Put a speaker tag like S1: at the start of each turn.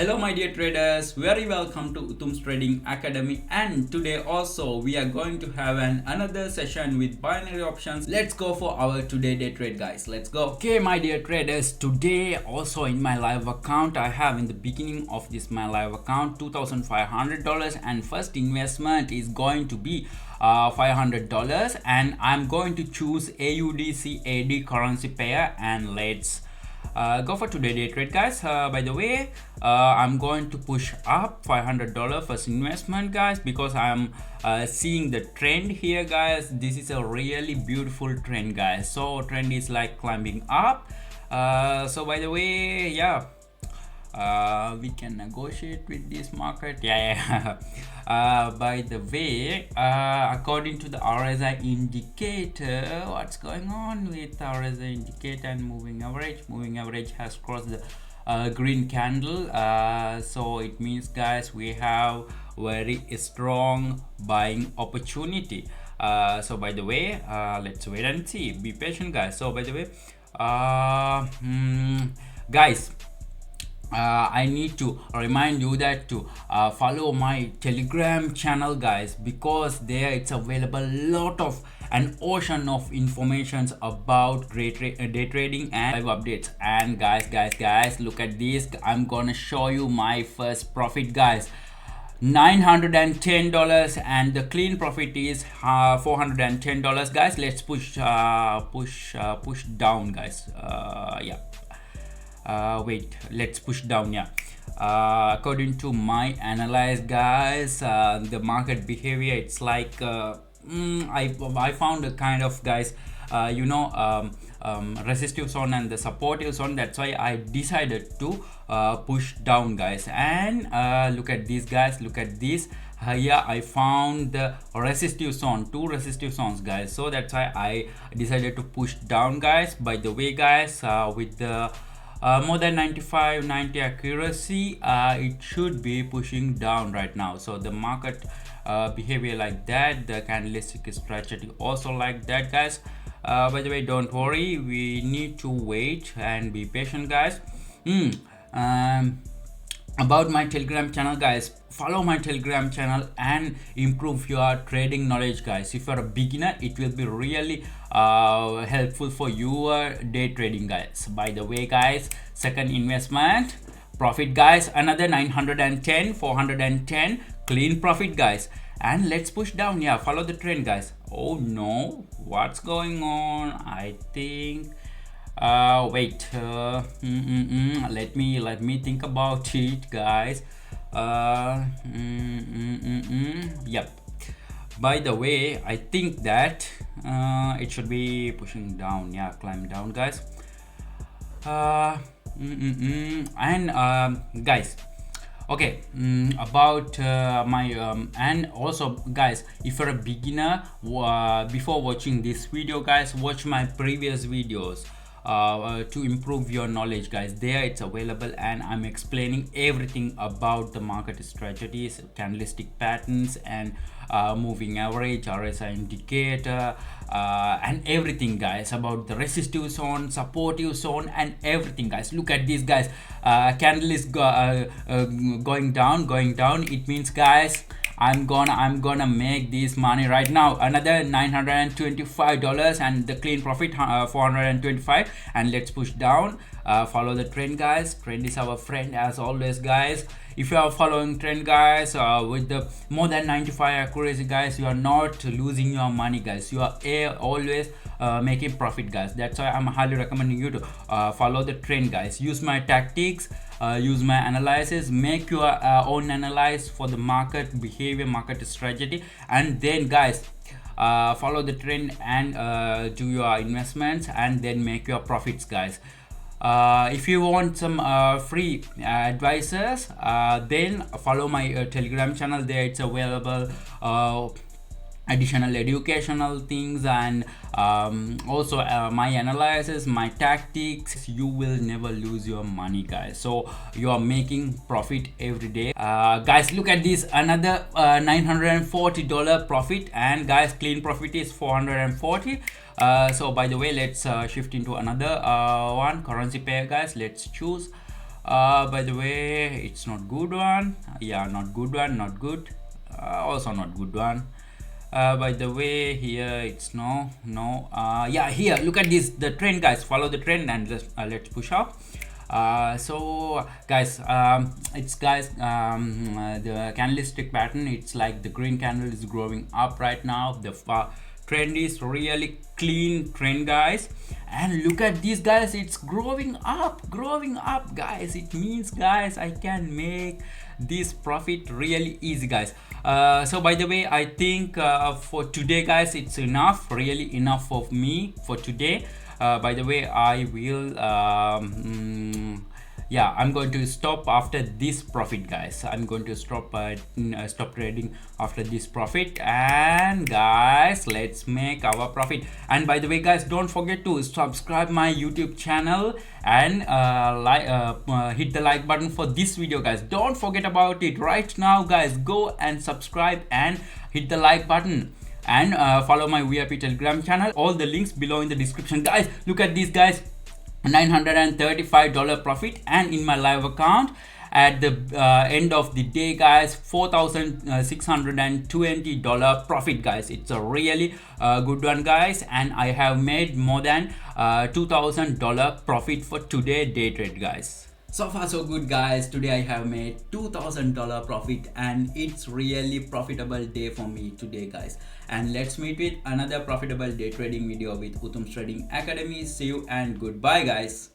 S1: Hello my dear traders, very welcome to Uttum's Trading Academy, and today also we are going to have another session with binary options. Let's go for our today day trade, guys. Let's go. Okay my dear traders, today also in my live account I have in the beginning of this my live account $2,500, and first investment is going to be $500, and I'm going to choose AUD/CAD currency pair, and let's go for today day trade, guys. By the way, I'm going to push up $500 first investment, guys, because I'm seeing the trend here, guys. This is a really beautiful trend, guys. So trend is like climbing up. So by the way, yeah, we can negotiate with this market. Yeah. By the way, according to the RSI indicator, what's going on with RSI indicator and moving average has crossed the green candle, so it means, guys, we have very strong buying opportunity. So by the way, let's wait and see, be patient, guys. So by the way, guys, I need to remind you that to follow my Telegram channel, guys, because there it's available lot of an ocean of informations about day trading and live updates. And guys, look at this. I'm gonna show you my first profit, guys. $910, and the clean profit is $410, guys. Let's push down, guys. Yeah. Wait, let's push down. Yeah, according to my analyze, guys, the market behavior, it's like I found a kind of, guys, resistive zone and the supportive zone. That's why I decided to push down, guys. And look at this, guys, look at this. Here I found the resistive zone, two resistive zones, guys. So that's why I decided to push down, guys. By the way, guys, with the more than 90 accuracy, it should be pushing down right now. So the market behavior like that, the candlestick strategy also like that, guys. By the way, don't worry, we need to wait and be patient, guys. About my Telegram channel, guys, follow my Telegram channel and improve your trading knowledge, guys. If you're a beginner, it will be really helpful for your day trading, guys. By the way, guys, second investment profit, guys, another 910, 410 clean profit, guys. And let's push down. Yeah, follow the trend, guys. Oh no, what's going on? I think wait, let me think about it, guys. Yep. By the way, I think that it should be pushing down. Yeah, climb down, guys. And guys, okay, about my and also, guys, if you're a beginner, before watching this video, guys, watch my previous videos to improve your knowledge, guys. There it's available, and I'm explaining everything about the market strategies, candlestick patterns, and moving average, RSI indicator, and everything, guys, about the resistive zone, supportive zone, and everything, guys. Look at this, guys. Candle is going down. It means, guys, I'm gonna make this money right now. Another $925, and the clean profit 425. And let's push down. Follow the trend, guys. Trend is our friend as always, guys. If you are following trend, guys, with the more than 95 accuracy, guys, you are not losing your money, guys. You are always making profit, guys. That's why I'm highly recommending you to follow the trend, guys. Use my tactics, use my analysis, make your own analysis for the market behavior, market strategy, and then, guys, follow the trend and do your investments, and then make your profits, guys. If you want some free advices, then follow my Telegram channel. There it's available additional educational things, and also my analysis, my tactics. You will never lose your money, guys. So you are making profit every day. Guys, look at this, another $940 profit, and guys, clean profit is 440. So by the way, let's shift into another one currency pair, guys. Let's choose By the way, it's not good one. Yeah, not good one, not good. Also not good one. By the way, here it's no. Yeah, here look at this, the trend, guys. Follow the trend and let's push up. So guys, it's the candlestick pattern, it's like the green candle is growing up right now. The trend is really clean trend, guys, and look at this, guys, it's growing up guys. It means, guys, I can make this profit really easy, guys. So by the way, I think for today, guys, it's enough, really enough for me for today. By the way, I will yeah, I'm going to stop after this profit, guys. I'm going to stop trading after this profit, and guys, let's make our profit. And by the way, guys, don't forget to subscribe my YouTube channel and hit the like button for this video, guys. Don't forget about it right now, guys. Go and subscribe and hit the like button, and follow my VIP Telegram channel. All the links below in the description, guys. Look at this, guys, $935 profit, and in my live account at the end of the day, guys, $4,620 profit, guys. It's a really good one, guys, and I have made more than $2,000 profit for today day trade, guys. So far so good, guys. Today I have made $2,000 profit, and it's really profitable day for me today, guys. And let's meet with another profitable day trading video with Uttam's Trading Academy. See you and goodbye, guys.